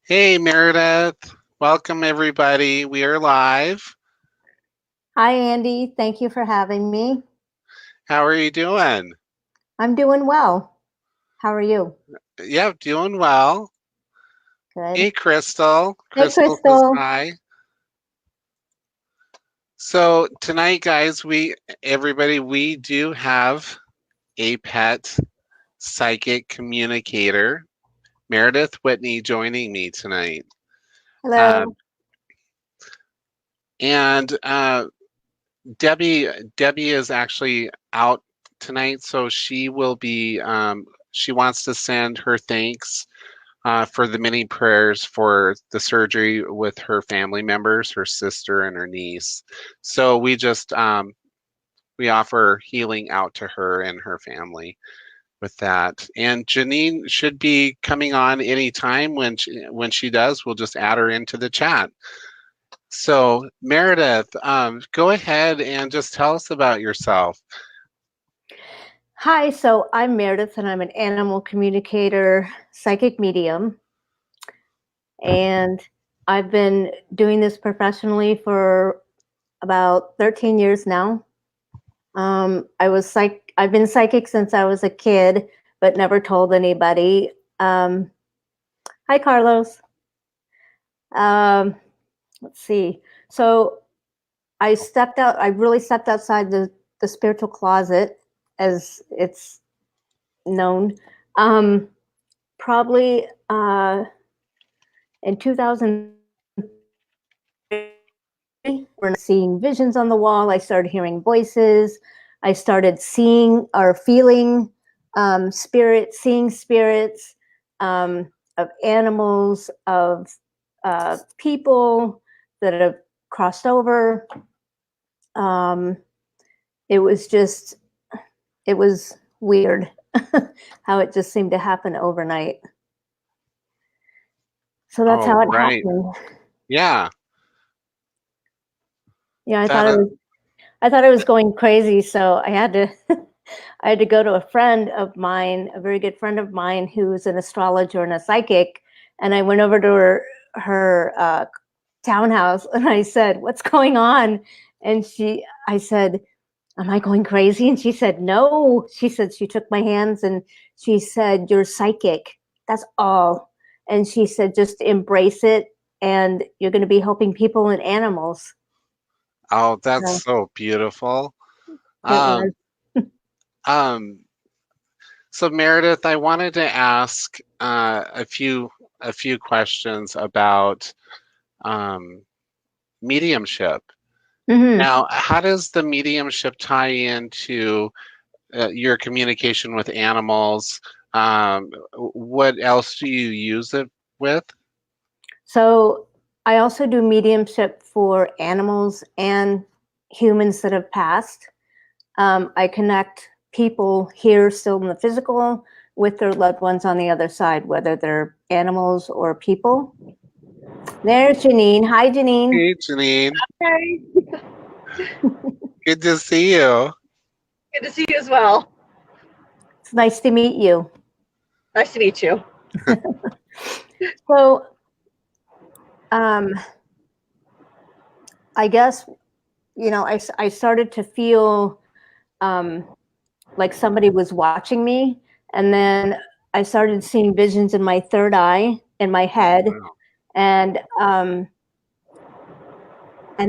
Hey, Meredith. Welcome, everybody. We are live. Hi, Andy. Thank you for having me. How are you doing? I'm doing well. How are you? Yeah, doing well. Good. Hey, Crystal. Hey, Crystal says Crystal. hi. So tonight, guys, we do have a pet psychic communicator, Meredith Whitney, joining me tonight. Um, Hello. and Debbie is actually out tonight, so she will be. She wants to send her thanks for the many prayers for the surgery with her family members, her sister and her niece. So we offer healing out to her and her family with that. And Janine should be coming on anytime. When she does, we'll just add her into the chat. So Meredith, go ahead and just tell us about yourself. Hi, so I'm Meredith and I'm an animal communicator, psychic medium. And I've been doing this professionally for about 13 years now. I've been psychic since I was a kid, but never told anybody. Hi, Carlos. Let's see. So I really stepped outside the spiritual closet, as it's known. Probably in 2000, we're seeing visions on the wall. I started hearing voices. I started seeing or feeling spirits, seeing spirits of animals, of people that have crossed over. Um, it was weird how it just seemed to happen overnight. So that's Oh, how it right. happened. Yeah. Yeah, That I thought it was going crazy, so I had to I had to go to a friend of mine, a very good friend of mine who's an astrologer and a psychic, and I went over to her townhouse and I said, "What's going on?" And I said, "Am I going crazy?" And she said, "No." She said she took my hands and she said, "You're psychic. That's all." And she said, "Just embrace it, and you're going to be helping people and animals." Oh, that's So so beautiful. it Um, was. um, so Meredith, I wanted to ask a few questions about um, mediumship. Mm-hmm. Now, how does the mediumship tie into your communication with animals? What else do you use it with? So I also do mediumship for animals and humans that have passed. I connect people here still in the physical with their loved ones on the other side, whether they're animals or people. There's Janine. Hi, Janine. Hey, Janine. Hey, Good to see you. good to see you as well. It's nice to meet you. Nice to meet you. So, um, I guess, I started to feel um, like somebody was watching me. And then I started seeing visions in my third eye in my head. Wow. And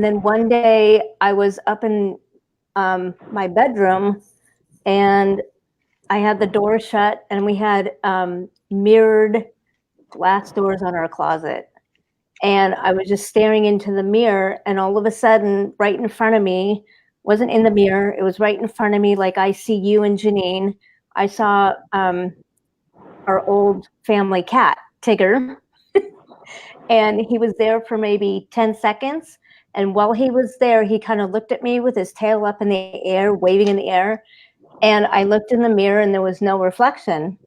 then one day I was up in my bedroom and I had the door shut and we had mirrored glass doors on our closet. And I was just staring into the mirror, and all of a sudden, right in front of me, wasn't in the mirror, it was right in front of me, like I see you and Janine. I saw our old family cat, Tigger, and he was there for maybe 10 seconds. And while he was there, he kind of looked at me with his tail up in the air, waving in the air. And I looked in the mirror and there was no reflection.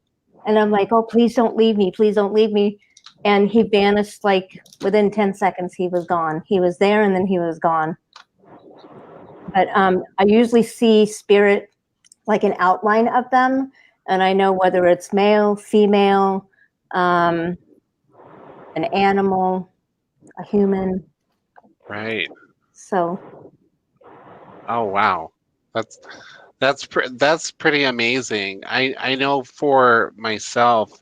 And I'm like, oh, please don't leave me. Please don't leave me. And he vanished like within 10 seconds, he was gone. He was there and then he was gone. But I usually see spirit, like an outline of them. And I know whether it's male, female, an animal, a human. Right. So Oh wow. That's pretty amazing. I know for myself,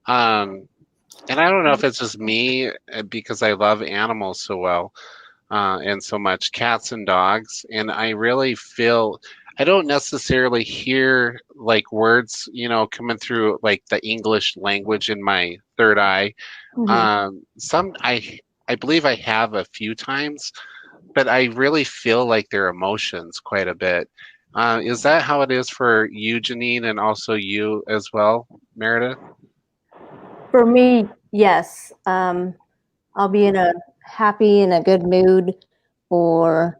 and I don't know if it's just me because I love animals so well, and so much, cats and dogs, and I really feel I don't necessarily hear like words, coming through like the English language in my third eye. Some I believe I have a few times, but I really feel like their emotions quite a bit. Is that how it is for you, Janine, and also you as well, Meredith? for me, yes, I'll be in a happy and a good mood, or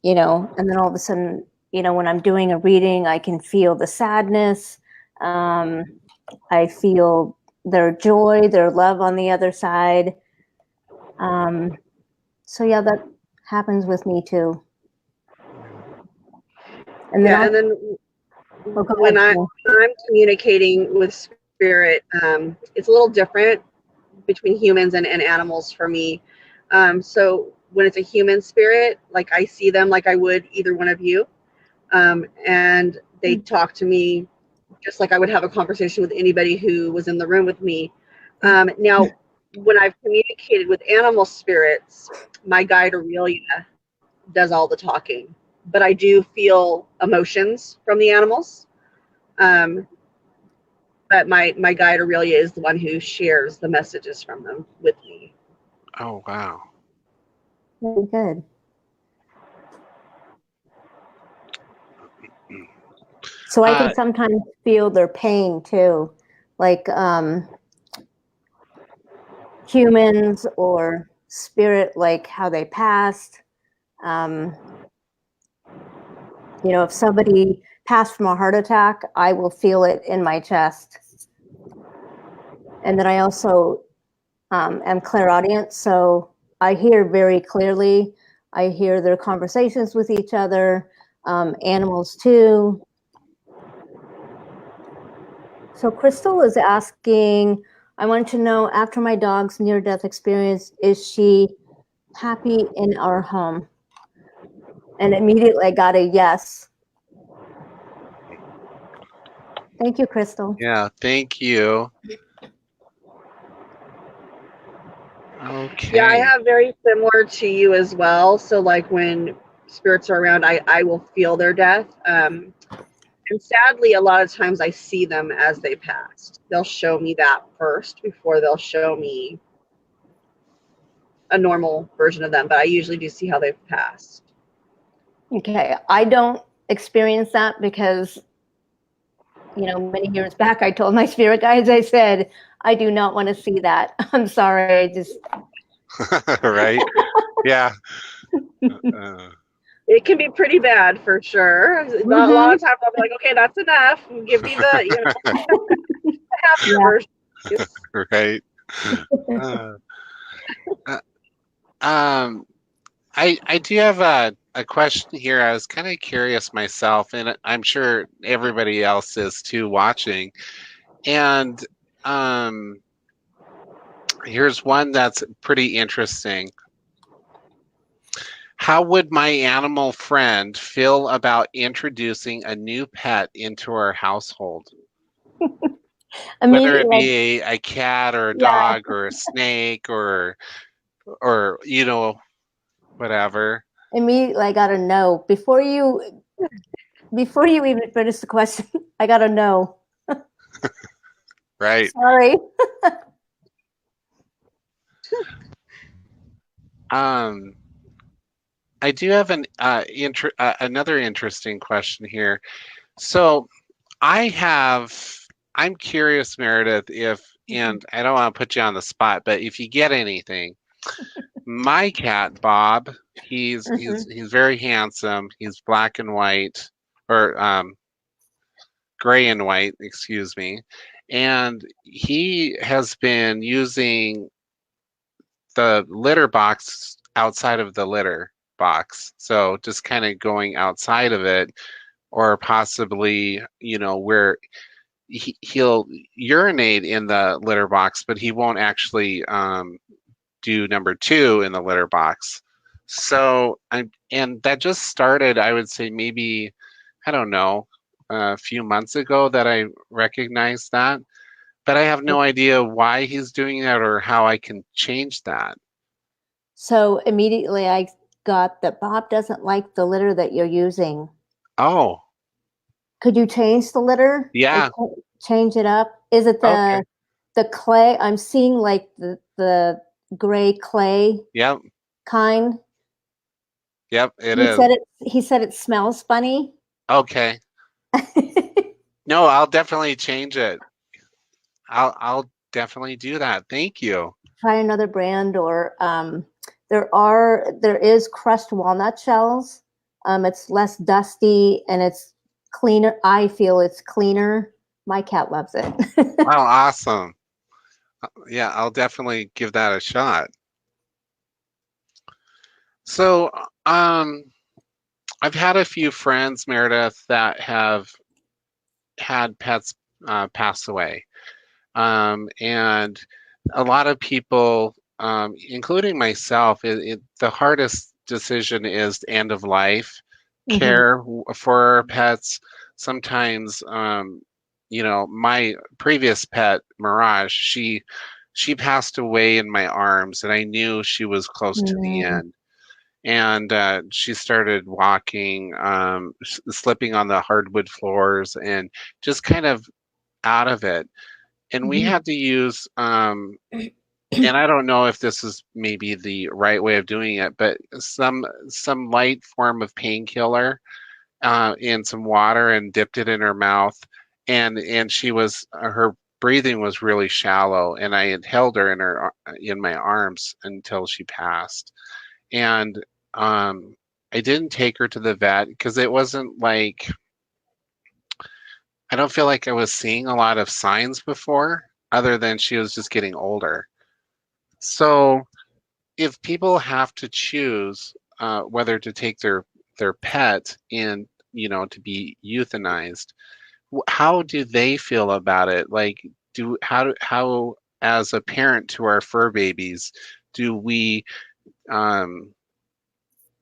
and then all of a sudden, when I'm doing a reading, I can feel the sadness. Um, I feel their joy, their love on the other side. So yeah, that happens with me too. And then Yeah, and then when I'm communicating with spirit, it's a little different between humans and animals for me. So when it's a human spirit, like I see them like I would either one of you, and they talk to me just like I would have a conversation with anybody who was in the room with me. Now, when I've communicated with animal spirits, my guide Aurelia does all the talking, but I do feel emotions from the animals. Um, but my guide Aurelia is the one who shares the messages from them with me. Oh wow. very good. So I can sometimes feel their pain too, like humans or spirit, like how they passed. If somebody passed from a heart attack, I will feel it in my chest. And then I also am clairaudient, so I hear very clearly. I hear their conversations with each other, animals too. So Crystal is asking, I want to know, after my dog's near-death experience, is she happy in our home? And immediately I got a yes. Thank you, Crystal. Yeah, thank you. Okay. Yeah, I have very similar to you as well. So like when spirits are around, I will feel their death. And sadly, a lot of times I see them as they passed. They'll show me that first before they'll show me a normal version of them. But I usually do see how they've passed. Okay, I don't experience that because, many years back, I told my spirit guides, I said, I do not want to see that. I'm sorry, I just... Right? Yeah. It can be pretty bad for sure. A lot of times I'll be like, okay, that's enough. Give me the, happy version. Right. I do have a question here. I was kind of curious myself, and I'm sure everybody else is too watching. And here's one that's pretty interesting. How would my animal friend feel about introducing a new pet into our household? Whether it be a cat or a dog or a snake or whatever. Immediately I got a no. Before you even finish the question, I got a no. Right. Sorry. I do have another interesting question here. So I'm curious, Meredith, and I don't want to put you on the spot, but if you get anything, my cat Bob, he's very handsome. He's black and white, or gray and white, excuse me, and he has been using the litter box outside of the litter box. So just kind of going outside of it, or possibly, where he'll urinate in the litter box, but he won't actually do number 2 in the litter box. So and that just started, I would say maybe, I don't know, a few months ago that I recognized that, but I have no idea why he's doing that or how I can change that. So immediately I got that Bob doesn't like the litter that you're using. Oh, Could you change the litter? yeah. Change it up? Is it Okay. the clay? I'm seeing like the gray clay Yep. kind. Yep, it is. He said it smells funny. Okay. No, I'll definitely change it. I'll definitely do that. Thank you. Try another brand, or there is crushed walnut shells. It's less dusty and it's cleaner. I feel it's cleaner. My cat loves it. Wow, awesome. Yeah, I'll definitely give that a shot. So, I've had a few friends, Meredith, that have had pets pass away. And a lot of people, including myself, the hardest decision is end of life care for our pets. Sometimes, my previous pet, Mirage, she passed away in my arms, and I knew she was close to the end. And she started walking, slipping on the hardwood floors, and just kind of out of it. And we had to use, and I don't know if this is maybe the right way of doing it, but some light form of painkiller in some water and dipped it in her mouth, and she was her breathing was really shallow, and I had held her in my arms until she passed. And I didn't take her to the vet because it wasn't like, I don't feel like I was seeing a lot of signs before, other than she was just getting older. So if people have to choose whether to take their pet in, to be euthanized, how do they feel about it? Like, how as a parent to our fur babies, do we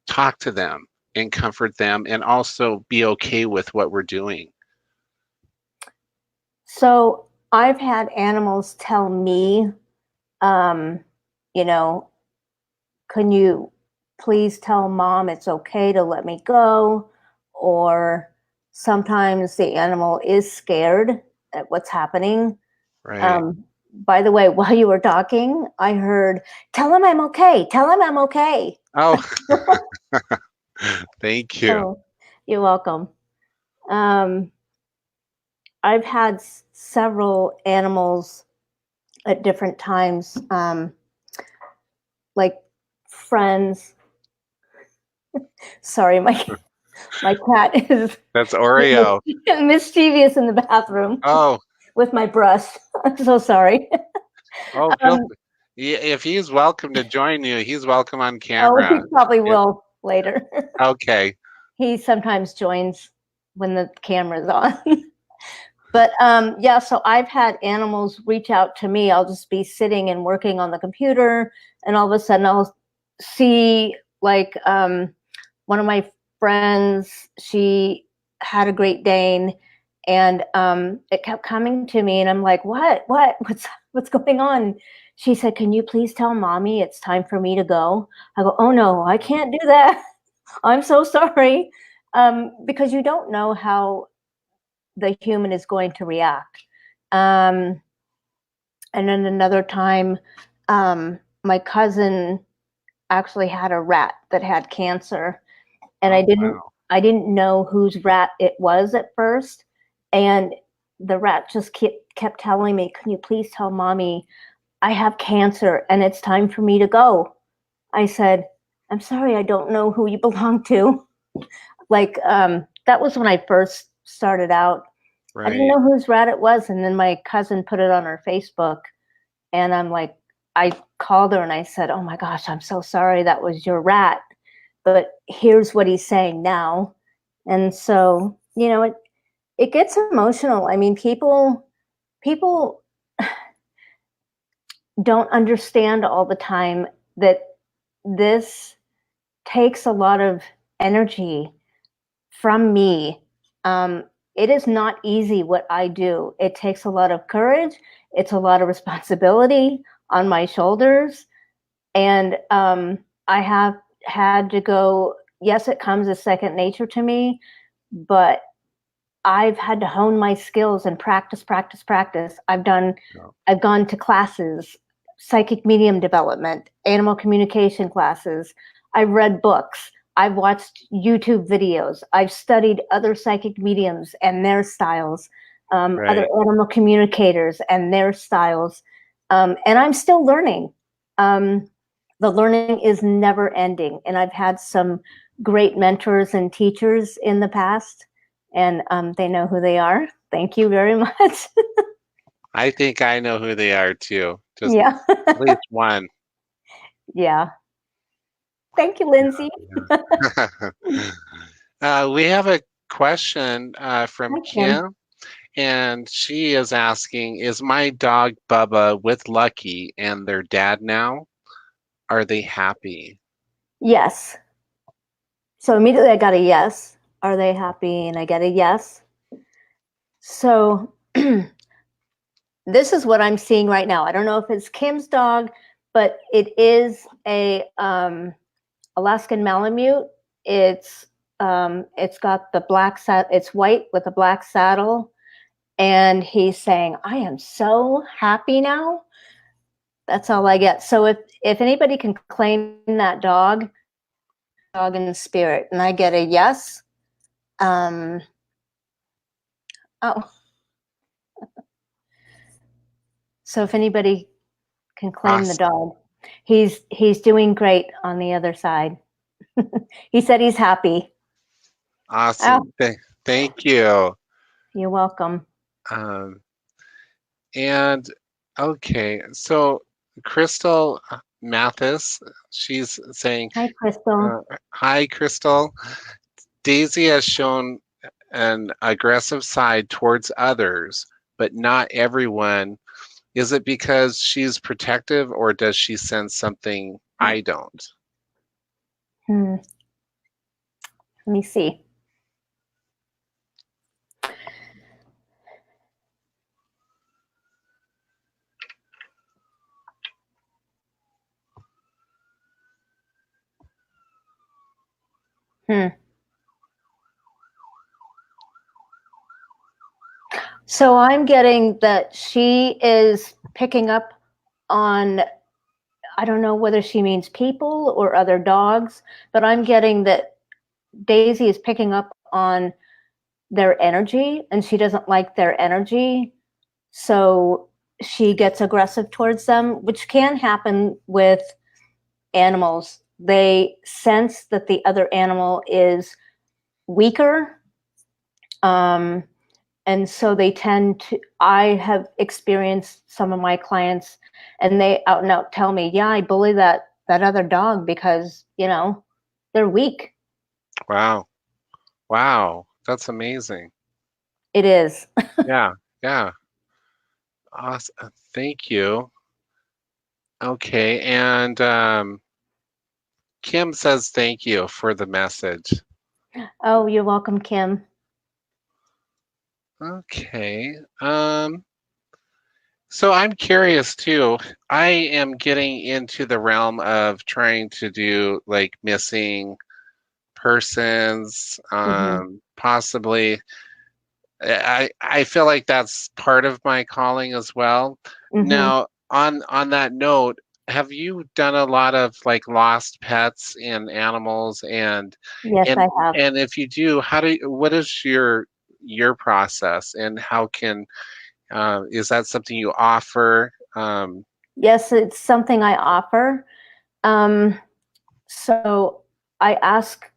talk to them and comfort them and also be okay with what we're doing? So I've had animals tell me, can you please tell mom it's okay to let me go? Or sometimes the animal is scared at what's happening. Right. By the way, while you were talking, I heard, tell him I'm okay. Tell him I'm okay. Oh, thank you. So, you're welcome. I've had several animals at different times, like friends. Sorry, my cat is That's Oreo. mischievous in the bathroom. Oh. With my brush. I'm so sorry. Oh, if he's welcome to join you, he's welcome on camera. Oh, he probably will later. Okay. He sometimes joins when the camera's on. But yeah, so I've had animals reach out to me. I'll just be sitting and working on the computer, and all of a sudden I'll see like one of my friends, she had a Great Dane, and it kept coming to me, and I'm like, what's going on? She said, can you please tell mommy it's time for me to go? I go, oh no, I can't do that. I'm so sorry. Because you don't know how the human is going to react. And then another time, my cousin actually had a rat that had cancer, and I didn't know whose rat it was at first. And the rat just kept telling me, can you please tell mommy I have cancer and it's time for me to go? I said, I'm sorry, I don't know who you belong to. Like, that was when I first started out. Right. I didn't know whose rat it was. And then my cousin put it on her Facebook, and I'm like, I called her and I said, oh my gosh, I'm so sorry that was your rat, but here's what he's saying now. And so, it gets emotional. I mean, people don't understand all the time that this takes a lot of energy from me. It is not easy what I do. It takes a lot of courage. It's a lot of responsibility on my shoulders. And I have had to go, yes, it comes as second nature to me, but I've had to hone my skills and practice. I've gone to classes, psychic medium development, animal communication classes. I've read books. I've watched YouTube videos. I've studied other psychic mediums and their styles, other animal communicators and their styles. And I'm still learning. The learning is never ending. And I've had some great mentors and teachers in the past, and they know who they are. Thank you very much. I think I know who they are too. Just Yeah. at least one. Yeah. Thank you, Lindsay. We have a question from Hi, Kim. Kim, and she is asking, is my dog Bubba with Lucky and their dad now? Are they happy? Yes. So immediately I got a yes. Are they happy? And I get a yes. So this is what I'm seeing right now. I don't know if it's Kim's dog, but it is a Alaskan Malamute. It's got the black it's white with a black saddle, and he's saying, "I am so happy now." That's all I get. So if anybody can claim that dog in spirit, and I get a yes. Oh. So if anybody can claim Awesome. the dog, he's doing great on the other side. He said he's happy. Awesome. Oh, Thank you. you're welcome. And okay, so Crystal Mathis, she's saying, Hi, Crystal. hi, Crystal. Daisy has shown an aggressive side towards others, but not everyone. Is it because she's protective, or does she sense something I don't? Let me see. So I'm getting that she is picking up on, I don't know whether she means people or other dogs, but I'm getting that Daisy is picking up on their energy, and she doesn't like their energy. So she gets aggressive towards them, which can happen with animals. They sense that the other animal is weaker. And so they tend to, I have experienced some of my clients, and they out and out tell me, yeah, I bully that other dog because, they're weak. Wow. Wow. That's amazing. It is. Yeah. Yeah. Awesome. Thank you. Okay. And Kim says thank you for the message. Oh, you're welcome, Kim. Okay. So I'm curious too. I am getting into the realm of trying to do like missing persons, possibly. I feel like that's part of my calling as well. Now, on that note, have you done a lot of like lost pets and animals, and Yes, I have. and if you do, what is your process, and how can is that something you offer? Yes, it's something I offer. So I ask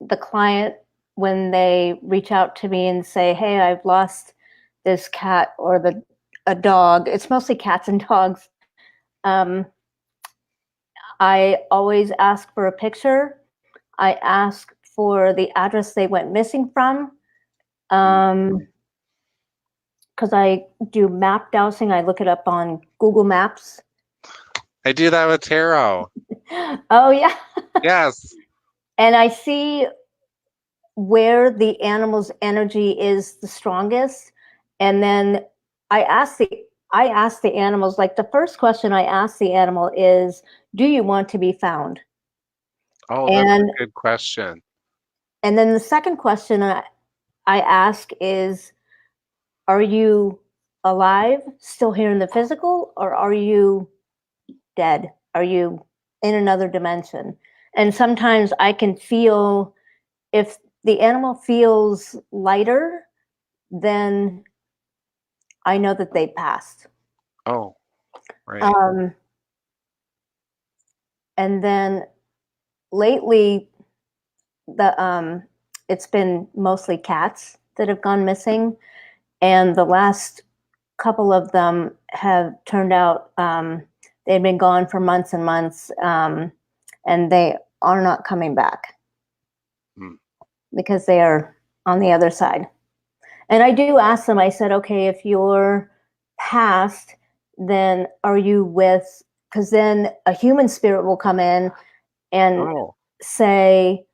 the client when they reach out to me and say, "Hey, I've lost this cat or a dog." It's mostly cats and dogs. I always ask for a picture. I ask for the address they went missing from, Because I do map dowsing. I look it up on Google Maps. I do that with tarot. Oh, yeah. Yes. And I see where the animal's energy is the strongest. And then I ask the animals, like the first question I ask the animal is, do you want to be found? Oh, that's a good question. And then the second question I ask is, are you alive, still here in the physical, or are you dead? Are you in another dimension? And sometimes I can feel, if the animal feels lighter, then I know that they passed. Oh, right. And then lately, it's been mostly cats that have gone missing, and the last couple of them have turned out, they've been gone for months and months, and they are not coming back because they are on the other side. And I do ask them, I said, okay, if you're past, then are you with, because then a human spirit will come in and say,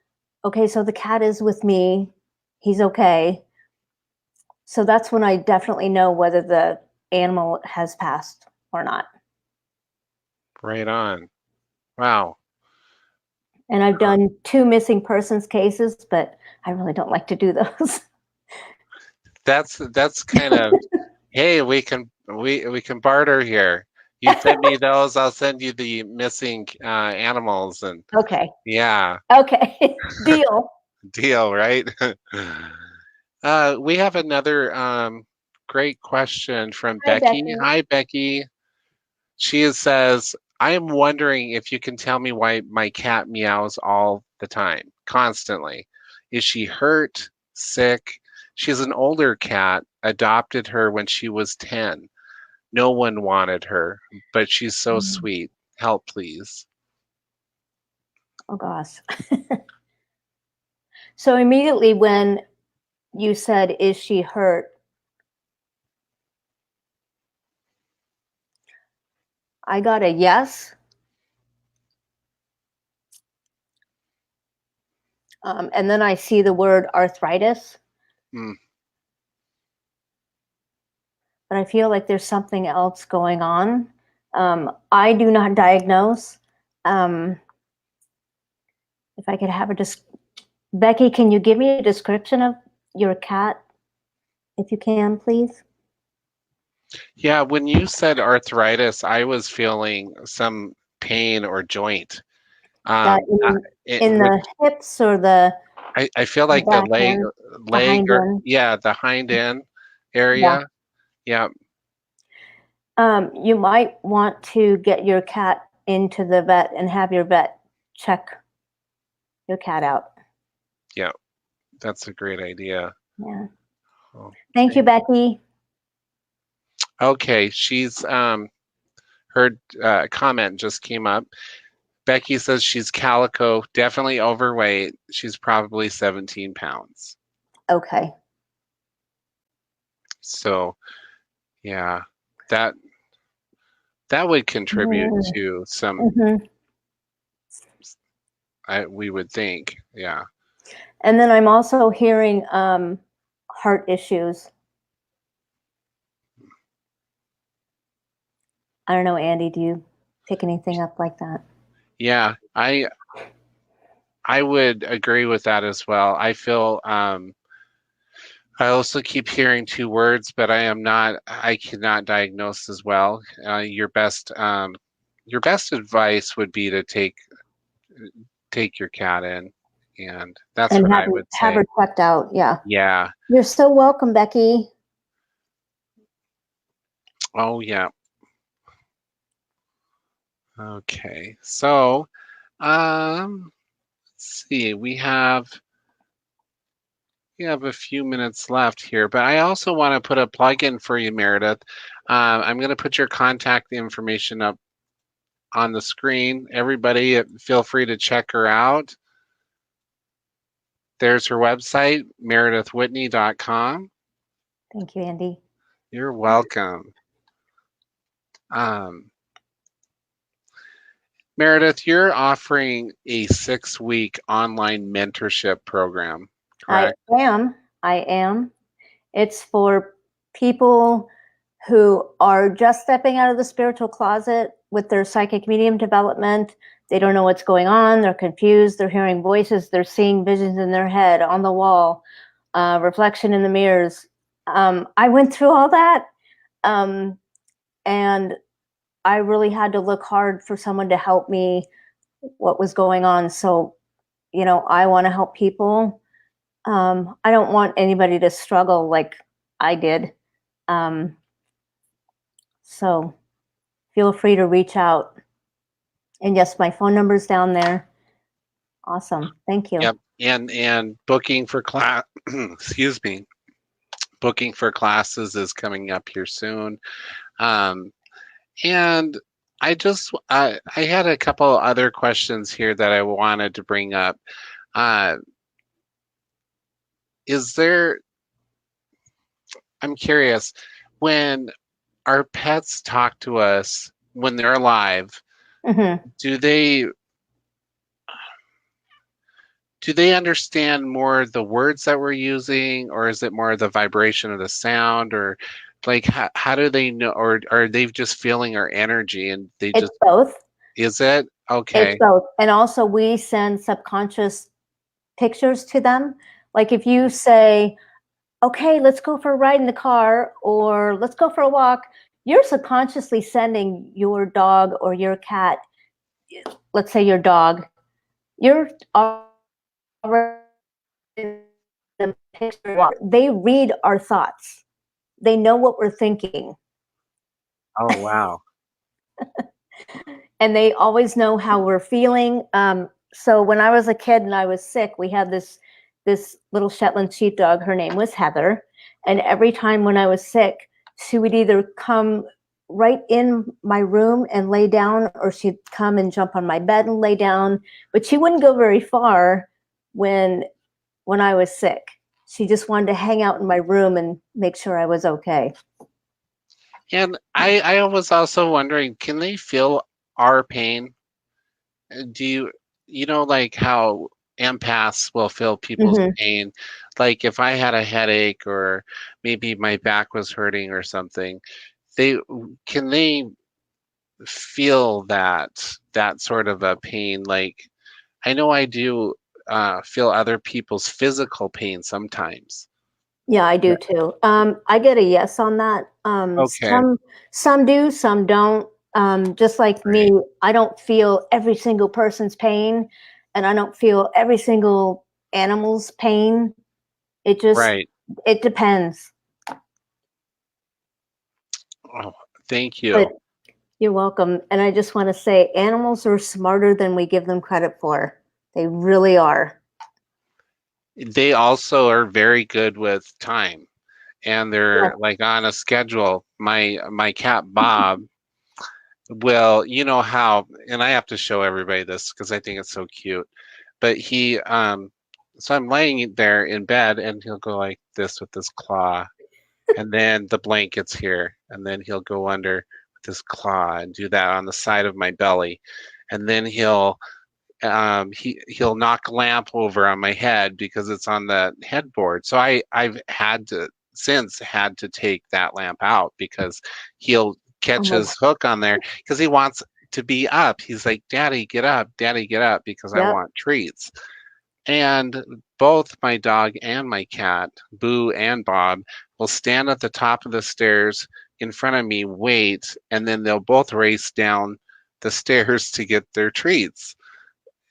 okay, so the cat is with me, he's okay. So that's when I definitely know whether the animal has passed or not. Right on. Wow. And I've done 2 missing persons cases, but I really don't like to do those. That's kind of, hey, we can barter here. You send me those, I'll send you the missing animals, and Okay. yeah. Okay. Deal. Deal, right? We have another great question from Becky. Hi, Becky. She says, I am wondering if you can tell me why my cat meows all the time, constantly. Is she hurt, sick? She's an older cat, adopted her when she was 10. No one wanted her, but she's so sweet. Help, please. Oh, gosh. So immediately when you said, is she hurt? I got a yes. And then I see the word arthritis. But I feel like there's something else going on. I do not diagnose. If I could have Becky, can you give me a description of your cat, if you can, please? Yeah, when you said arthritis, I was feeling some pain or joint. In the hips or the... I feel like the leg or the hind end area. Yeah. You might want to get your cat into the vet and have your vet check your cat out. Yeah, that's a great idea. Yeah. Oh, thank you, Becky. Okay, she's her comment just came up. Becky says she's calico, definitely overweight. She's probably 17 pounds. Okay. So, yeah, that would contribute to some. We would think, yeah. And then I'm also hearing heart issues. I don't know, Andy, do you pick anything up like that? Yeah, I would agree with that as well. I feel I also keep hearing 2 words, but I cannot diagnose as well. Your best advice would be to take your cat in, and that's what I would say. Have her checked out, yeah. Yeah. You're so welcome, Becky. Oh, yeah. Okay, so let's see. We have a few minutes left here, but I also want to put a plug-in for you, Meredith. I'm going to put your contact information up on the screen. Everybody, feel free to check her out. There's her website, meredithwhitney.com. Thank you, Andy. You're welcome. Meredith, you're offering a 6-week online mentorship program, correct? I am. It's for people who are just stepping out of the spiritual closet with their psychic medium development. They don't know what's going on. They're confused. They're hearing voices. They're seeing visions in their head, on the wall, reflection in the mirrors. I went through all that. And I really had to look hard for someone to help me what was going on. So, I want to help people. I don't want anybody to struggle like I did. So feel free to reach out. And yes, my phone number's down there. Awesome. Thank you. Yep. And booking for class, excuse me, booking for classes is coming up here soon. And I had a couple other questions here that I wanted to bring up. I'm curious, when our pets talk to us when they're alive, do they understand more the words that we're using, or is it more the vibration of the sound, or like how do they know, or are they just feeling our energy and they it's both. Is it? Okay. It's both. And also we send subconscious pictures to them. Like if you say, okay, let's go for a ride in the car, or let's go for a walk, you're subconsciously sending your dog or your cat, let's say your dog, you're already the picture. They read our thoughts. They know what we're thinking. Oh, wow. And they always know how we're feeling. So when I was a kid and I was sick, we had this little Shetland sheepdog. Her name was Heather. And every time when I was sick, she would either come right in my room and lay down, or she'd come and jump on my bed and lay down. But she wouldn't go very far when I was sick. She just wanted to hang out in my room and make sure I was okay. And I was also wondering, can they feel our pain? Do you know, like how empaths will feel people's pain? Like if I had a headache or maybe my back was hurting or something, can they feel that sort of a pain? Like I know I do feel other people's physical pain sometimes. Yeah, I do too. I get a yes on that. Okay. Some do, some don't. Just like me, I don't feel every single person's pain, and I don't feel every single animal's pain. It just it depends. Oh, thank you. But you're welcome. And I just want to say, animals are smarter than we give them credit for. They really are. They also are very good with time, and they're like on a schedule. My cat Bob will, you know how, and I have to show everybody this because I think it's so cute. But so I'm laying there in bed, and he'll go like this with his claw, and then the blanket's here, and then he'll go under with his claw and do that on the side of my belly, and then he'll knock a lamp over on my head because it's on the headboard. So I've had to take that lamp out because he'll catch his hook on there because he wants to be up. He's like, Daddy, get up, because I want treats. And both my dog and my cat, Boo and Bob, will stand at the top of the stairs in front of me, wait, and then they'll both race down the stairs to get their treats.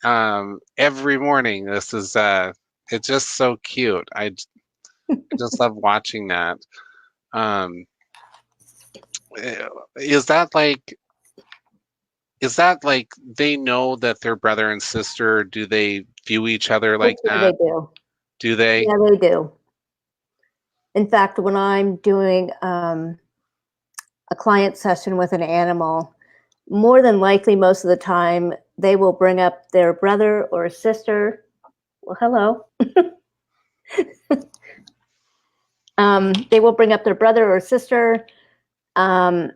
Every morning. This is it's just so cute. I just love watching that. Is that like they know that they're brother and sister? Do they view each other like that? They do. Do they? Yeah, they do. In fact, when I'm doing a client session with an animal, more than likely, most of the time, they will bring up their brother or sister. Well, hello. They will bring up their brother or sister. And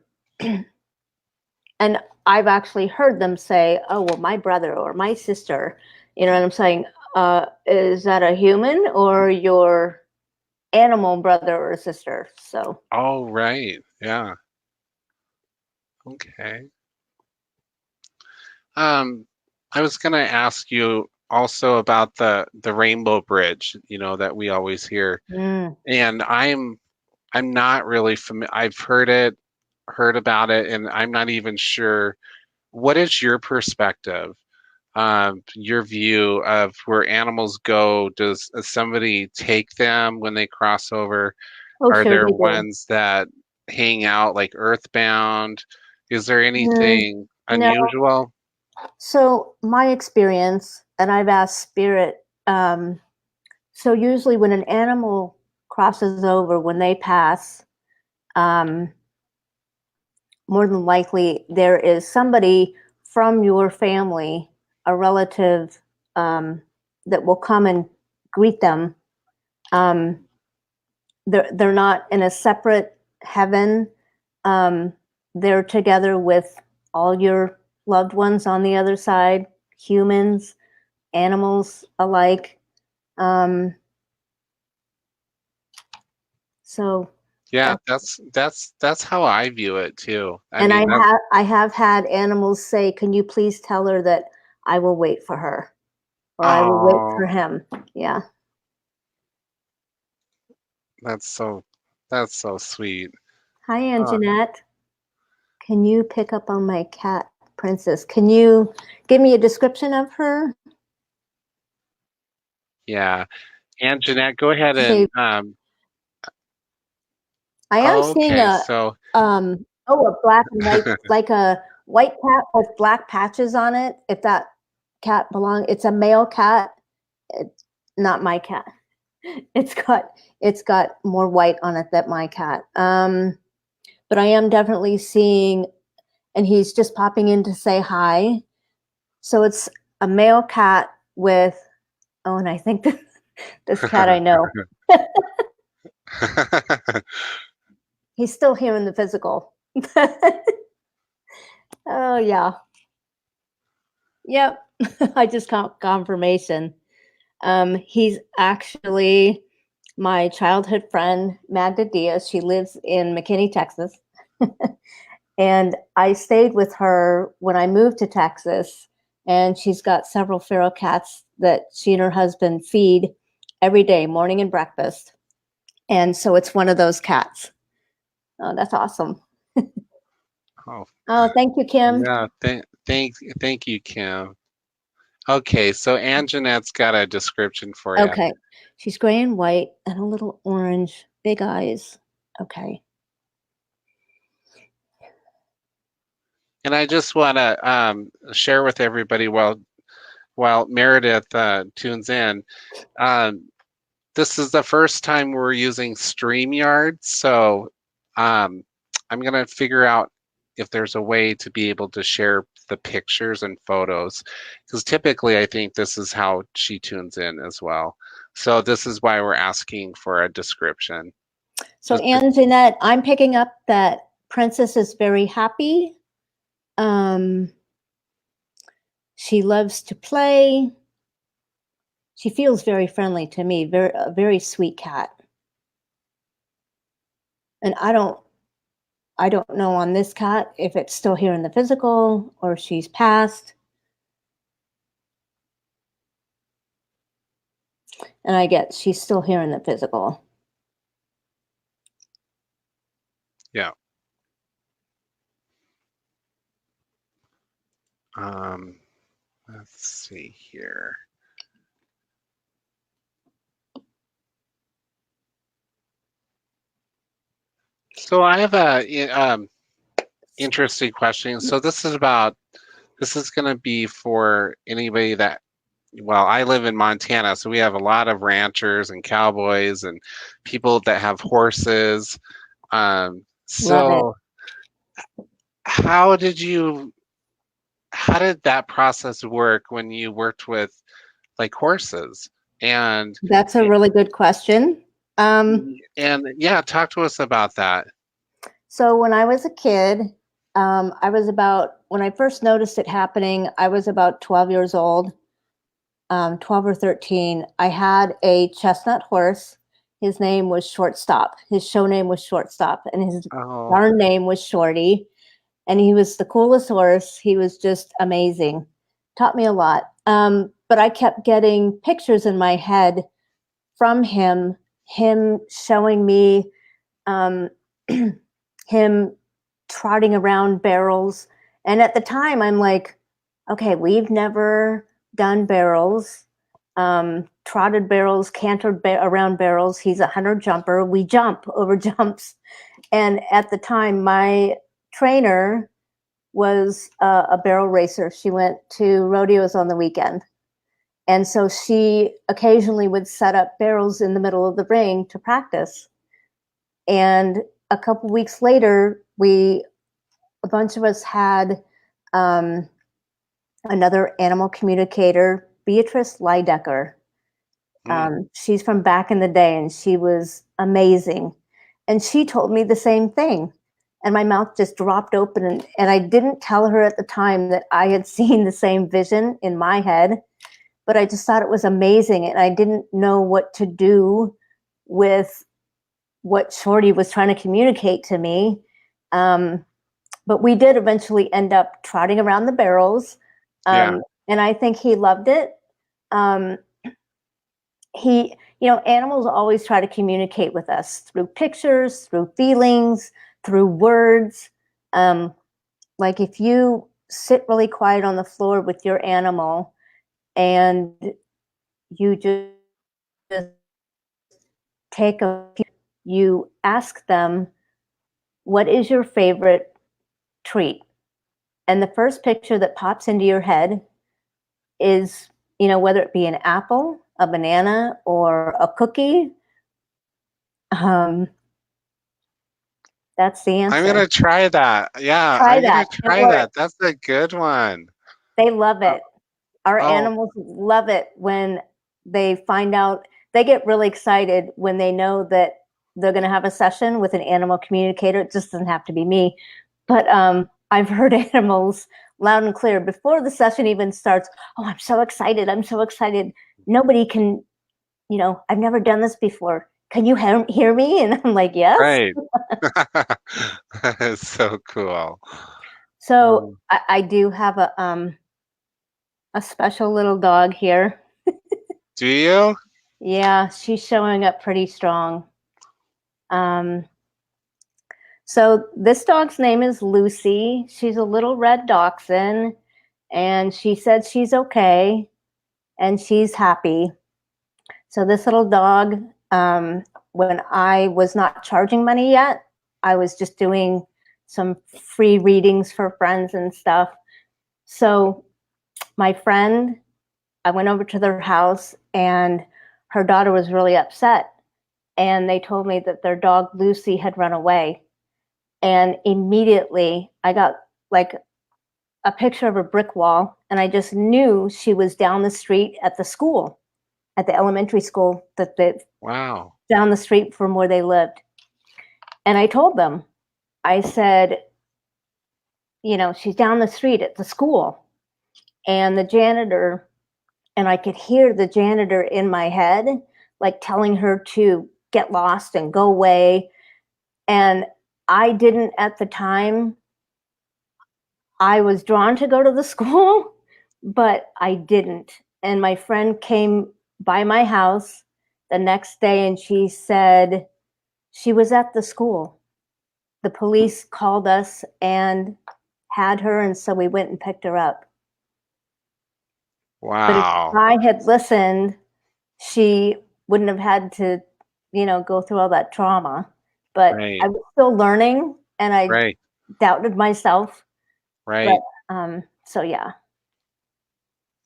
I've actually heard them say, oh, well, my brother or my sister, and I'm saying, is that a human or your animal brother or sister? So. Oh, right. Yeah. Okay. I was going to ask you also about the Rainbow Bridge, that we always hear. And I'm not really familiar. I've heard about it, and I'm not even sure. What is your perspective, your view of where animals go? Does somebody take them when they cross over? Are Sure there they do. ones that hang out like earthbound? Is there anything unusual? So my experience, and I've asked Spirit, so usually when an animal crosses over, when they pass, more than likely there is somebody from your family, a relative, that will come and greet them. They're not in a separate heaven. They're together with all your loved ones on the other side, humans, animals alike. So Yeah, that's how I view it too. I have had animals say, "Can you please tell her that I will wait for her, or I will wait for him?" Yeah. That's so sweet. Hi, Anjanette. Can you pick up on my cat, Princess? Can you give me a description of her? Yeah. And Jeanette, go ahead and I am seeing a black and white, like a white cat with black patches on it. If that cat it's a male cat. It's not my cat. It's got more white on it than my cat. But I am definitely seeing, and he's just popping in to say hi. So it's a male cat with, and I think this cat I know. He's still here in the physical. Oh, yeah. Yep. I just got confirmation. He's actually my childhood friend, Magda Diaz. She lives in McKinney, Texas. And I stayed with her when I moved to Texas. And she's got several feral cats that she and her husband feed every day, morning and breakfast. And so it's one of those cats. Oh, that's awesome. Oh, thank you, Kim. Yeah, thank you, Kim. Okay, so Anjanette's got a description for you. Okay. She's gray and white and a little orange, big eyes. Okay. And I just want to share with everybody while Meredith tunes in. This is the first time we're using StreamYard, so I'm going to figure out if there's a way to be able to share the pictures and photos, because typically I think this is how she tunes in as well. So this is why we're asking for a description. So Anjanette, I'm picking up that Princess is very happy. She loves to play. She feels very friendly to me, a very sweet cat. And I don't know on this cat if it's still here in the physical or she's passed. And I get she's still here in the physical. Yeah. Let's see here. So I have a interesting question. So this is going to be for anybody that, well, I live in Montana, so we have a lot of ranchers and cowboys and people that have horses. So how did that process work when you worked with like horses? And That's a really good question. and yeah, talk to us about that. So when I was a kid, when I first noticed it happening, I was about 12 years old, 12 or 13. I had a chestnut horse. His name was Shortstop. His show name was Shortstop, and his Oh, barn name was Shorty. And he was the coolest horse. He was just amazing. Taught me a lot. But I kept getting pictures in my head from him showing me um, him trotting around barrels. And at the time, I'm like, okay, we've never done barrels, trotted barrels, cantered around barrels. He's a hunter jumper. We jump over jumps. And at the time, my trainer was a barrel racer. She went to rodeos on the weekend. And so she occasionally would set up barrels in the middle of the ring to practice. And a couple weeks later, a bunch of us had another animal communicator, Beatrice Leidecker. She's from back in the day, and she was amazing. And she told me the same thing. And my mouth just dropped open. And I didn't tell her at the time that I had seen the same vision in my head, but I just thought it was amazing. And I didn't know what to do with what Shorty was trying to communicate to me. But we did eventually end up trotting around the barrels. And I think he loved it. Animals always try to communicate with us through pictures, through feelings, through words. Like if you sit really quiet on the floor with your animal and you just you ask them, what is your favorite treat? And the first picture that pops into your head is, whether it be an apple, a banana, or a cookie. That's the answer. I'm gonna try that. Yeah, Try I'm gonna that. try that. That's a good one. They love it. Our animals love it when they find out. They get really excited when they know that they're going to have a session with an animal communicator. It just doesn't have to be me. But I've heard animals loud and clear before the session even starts. Oh, I'm so excited. I'm so excited. Nobody can, I've never done this before. Can you hear me? And I'm like, yes. Right. That is so cool. So I do have a special little dog here. Do you? Yeah, she's showing up pretty strong. So this dog's name is Lucy. She's a little red dachshund, and she said she's okay, and she's happy. So this little dog, when I was not charging money yet, I was just doing some free readings for friends and stuff. So my friend, I went over to their house, and her daughter was really upset. And they told me that their dog, Lucy, had run away. And immediately I got like a picture of a brick wall, and I just knew she was down the street at the school, at the elementary school Wow. Down the street from where they lived. And I told them, I said, she's down the street at the school. And the janitor, and I could hear the janitor in my head, like telling her to get lost and go away. And I didn't at the time. I was drawn to go to the school, but I didn't. And my friend came by my house the next day, and she said she was at the school. The police called us and had her, and so we went and picked her up. Wow. But if I had listened, she wouldn't have had to, go through all that trauma. But Right. I was still learning, and I doubted myself. Right. But, so yeah.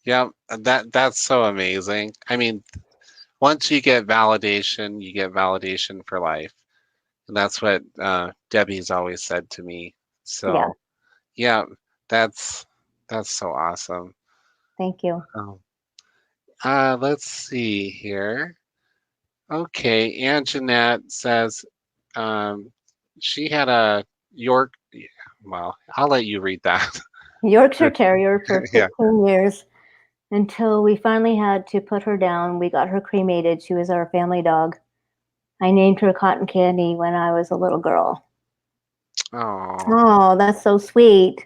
Yeah, that's so amazing. I mean, once you get validation for life. And that's what Debbie's always said to me. So yeah, that's so awesome. Thank you. Let's see here. Okay, Aunt Jeanette says she had a York. Well, I'll let you read that. Yorkshire Terrier for Yeah. 15 years until we finally had to put her down. We got her cremated. She was our family dog. I named her Cotton Candy when I was a little girl. Oh. Oh, that's so sweet.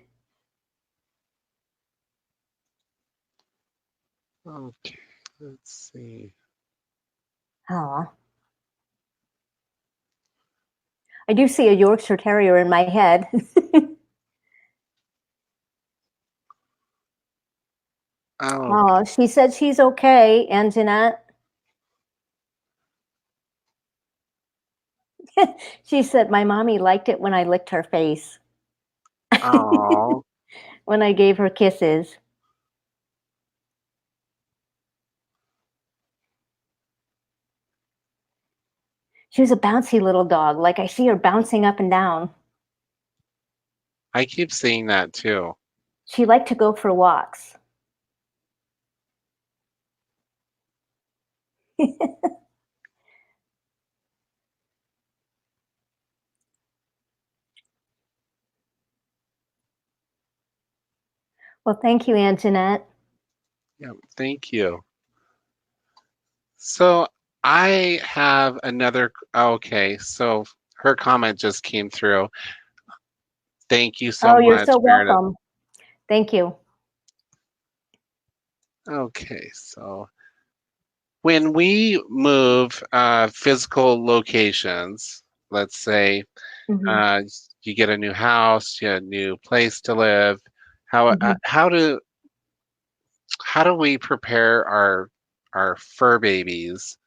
Okay. Let's see. Oh. I do see a Yorkshire Terrier in my head. Oh. Oh, she said she's okay, Aunt Jeanette. She said my mommy liked it when I licked her face, Oh. when I gave her kisses. She was a bouncy little dog. Like I see her bouncing up and down. I keep seeing that too. She liked to go for walks. Well, thank you, Aunt Jeanette. Yeah, thank you. So I have another. Okay, so her comment just came through. Thank you so Oh, you're much, so Meredith. welcome. Thank you. Okay, so when we move physical locations, let's say uh, you get a new house, you get a new place to live. How Mhm. how do we prepare our fur babies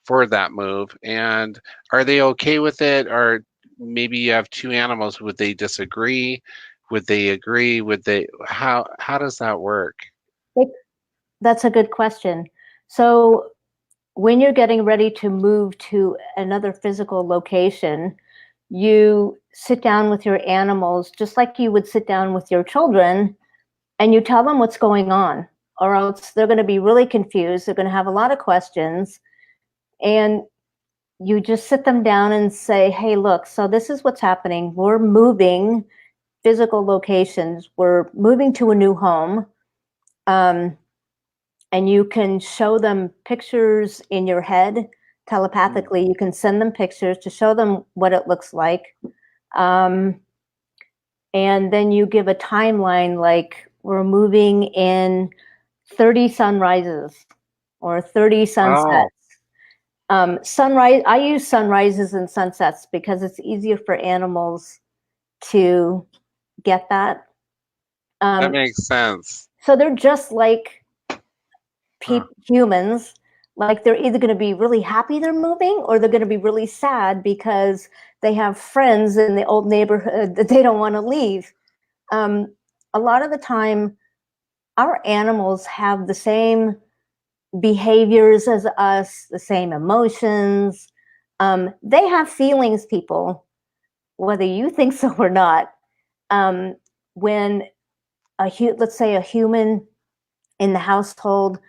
for that move? And are they okay with it? Or maybe you have two animals. Would they disagree? Would they agree? Would they? How does that work? That's a good question. So, when you're getting ready to move to another physical location, you sit down with your animals just like you would sit down with your children and you tell them what's going on, or else they're going to be really confused. They're going to have a lot of questions. And you just sit them down and say, hey, look, so this is what's happening. We're moving physical locations, we're moving to a new home. And you can show them pictures in your head telepathically. You can send them pictures to show them what it looks like. And then you give a timeline like we're moving in 30 sunrises or 30 Oh, sunsets. Sunrise, I use sunrises and sunsets because it's easier for animals to get that. that makes sense. So they're just like Huh. humans, like they're either going to be really happy they're moving or they're going to be really sad because they have friends in the old neighborhood that they don't want to leave. A lot of the time, our animals have the same behaviors as us, the same emotions. They have feelings, people, whether you think so or not. When let's say a human in the household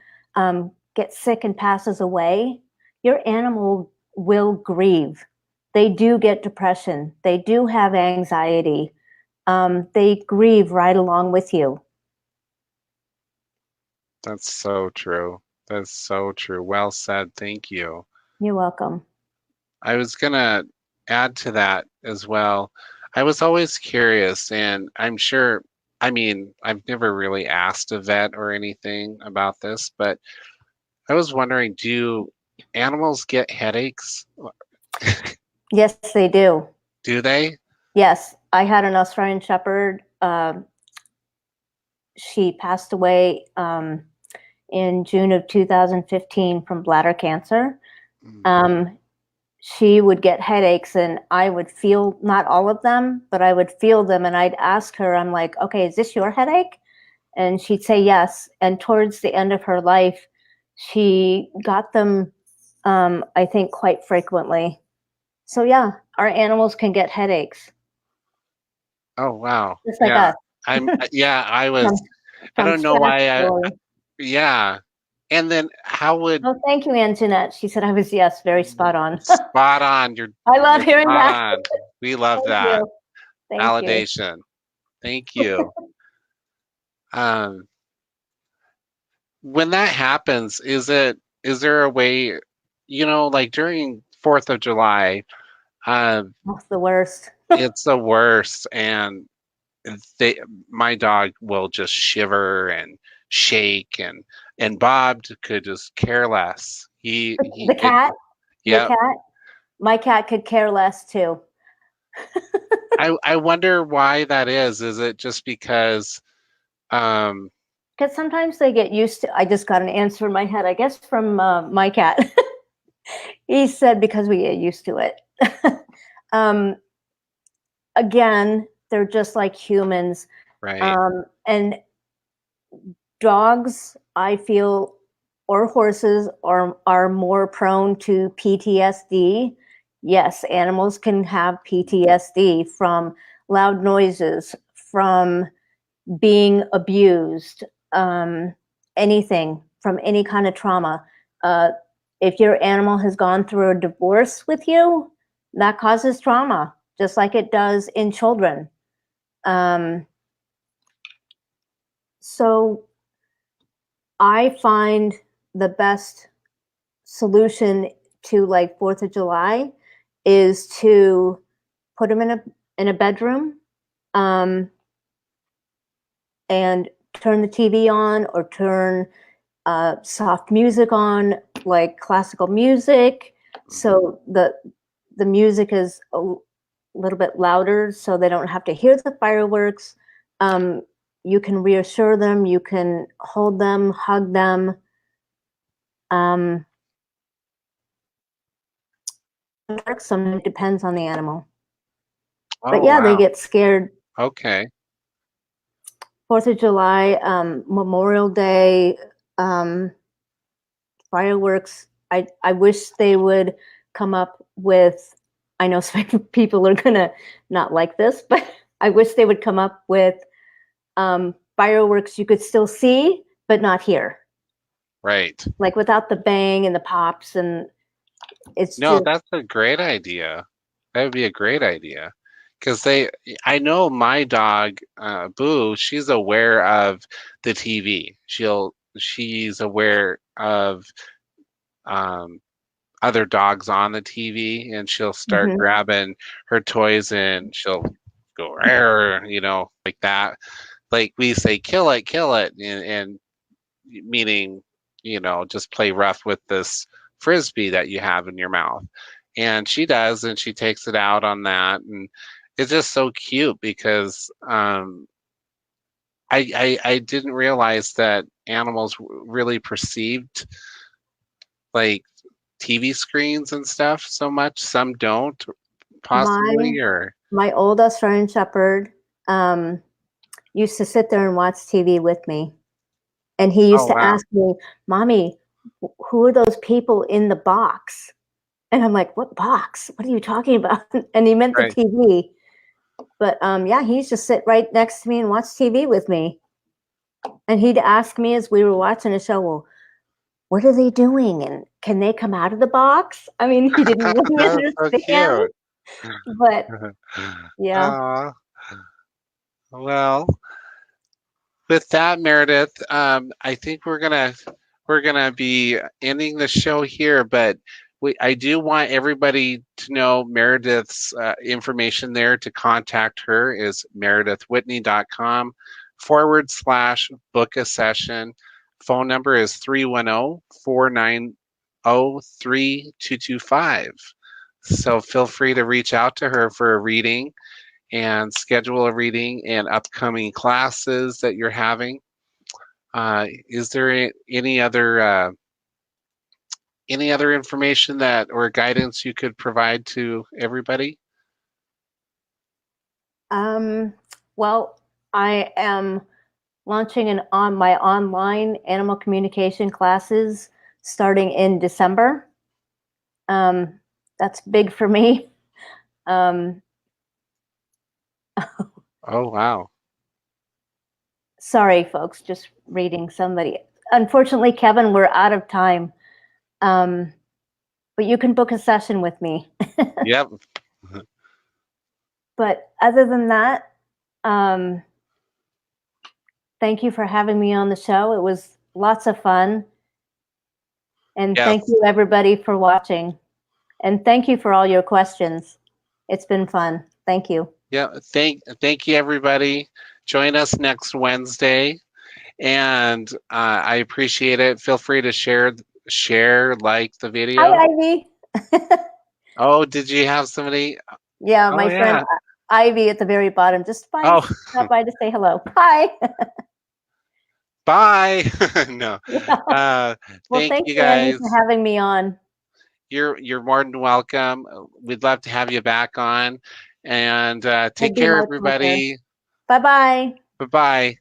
gets sick and passes away, your animal will grieve. They do get depression. They do have anxiety. They grieve right along with you. That's so true. That's so true. Well said. Thank you. You're welcome. I was gonna add to that as well. I was always curious, and I'm sure, I mean, I've never really asked a vet or anything about this, but I was wondering, do animals get headaches? Yes, they do. Do they? Yes, I had an Australian Shepherd. She passed away in June of 2015 from bladder cancer. She would get headaches and I would feel, not all of them, but I would feel them and I'd ask her, I'm like, okay, is this your headache? And she'd say yes. And towards the end of her life, she got them, I think, quite frequently. So yeah, our animals can get headaches. Oh, wow. Just like Yeah. us. Yeah, I From, was, I from don't know stress why or yeah. And then how would Oh, thank you, Anjanette. She said I was, yes, very spot on. spot on? I love You're hearing spot that. on. We love Thank that you. Thank you. validation. Thank you. Um, when that happens, is there a way, like during 4th of July, That's the worst. it's the worst, and they my dog will just shiver and shake, and Bob could just care less. He The could, cat, your yeah. cat, my cat could care less too. I wonder why that is. Is it just because um Because sometimes they get used to, I just got an answer in my head, I guess from my cat. He said because we get used to it. um, again, they're just like humans. right, And dogs, I feel, or horses are more prone to PTSD. Yes, animals can have PTSD from loud noises, from being abused, anything, from any kind of trauma. Uh, if your animal has gone through a divorce with you, that causes trauma, just like it does in children. So I find the best solution to like 4th of July is to put them in a bedroom, and turn the TV on or turn soft music on, like classical music. So the music is a little bit louder, so they don't have to hear the fireworks. You can reassure them. You can hold them, hug them. Some depends on the animal, but oh yeah, they wow, get scared. okay, 4th of July, Memorial Day, um, fireworks. I wish they would come up with, I know some people are gonna not like this, but I wish they would come up with fireworks you could still see but not hear, right. like without the bang and the pops, and it's No, just that's a great idea. That would be a great idea. Because I know my dog, Boo, she's aware of the TV. She's aware of um, other dogs on the TV, and she'll start mhm. grabbing her toys, and she'll go, "Arr," like that. Like we say, kill it, and meaning, just play rough with this frisbee that you have in your mouth. And she does, and she takes it out on that, and it's just so cute because I didn't realize that animals really perceived like TV screens and stuff so much. Some don't, my possibly, or my old Australian Shepherd um, used to sit there and watch TV with me. And he oh used to wow, ask me, Mommy, who are those people in the box? And I'm like, what box? What are you talking about? And he meant the right. TV. But yeah, he used to sit right next to me and watch TV with me. And he'd ask me as we were watching a show, well, what are they doing? And can they come out of the box? I mean, he didn't really That's so understand. cute. But yeah. Aw, well, with that, Meredith, I think we're gonna be ending the show here, but I do want everybody to know Meredith's information there to contact her is meredithwhitney.com/book a session. Phone number is 310-490-3225. So feel free to reach out to her for a reading and schedule a reading and upcoming classes that you're having. Is there any other information that or guidance you could provide to everybody? Well, I am launching on my online animal communication classes starting in December. That's big for me. Um, Oh wow. sorry, folks, just reading somebody. unfortunately, Kevin, we're out of time. But you can book a session with me. Yep. But other than that, thank you for having me on the show. It was lots of fun. And Yes. thank you, everybody, for watching. And thank you for all your questions. It's been fun. Thank you. Yeah. Thank you, everybody. Join us next Wednesday. And I appreciate it. Feel free to share, like the video. Hi, Ivy. Oh, did you have somebody? Yeah, Oh, my yeah. friend Ivy at the very bottom. Just stop by to say hello. Hi. Bye. No. Well, Thank thanks, you, Annie, guys. for having me on. You're more than welcome. We'd love to have you back on. And take It'd be care, my pleasure. everybody. Bye-bye. Bye-bye.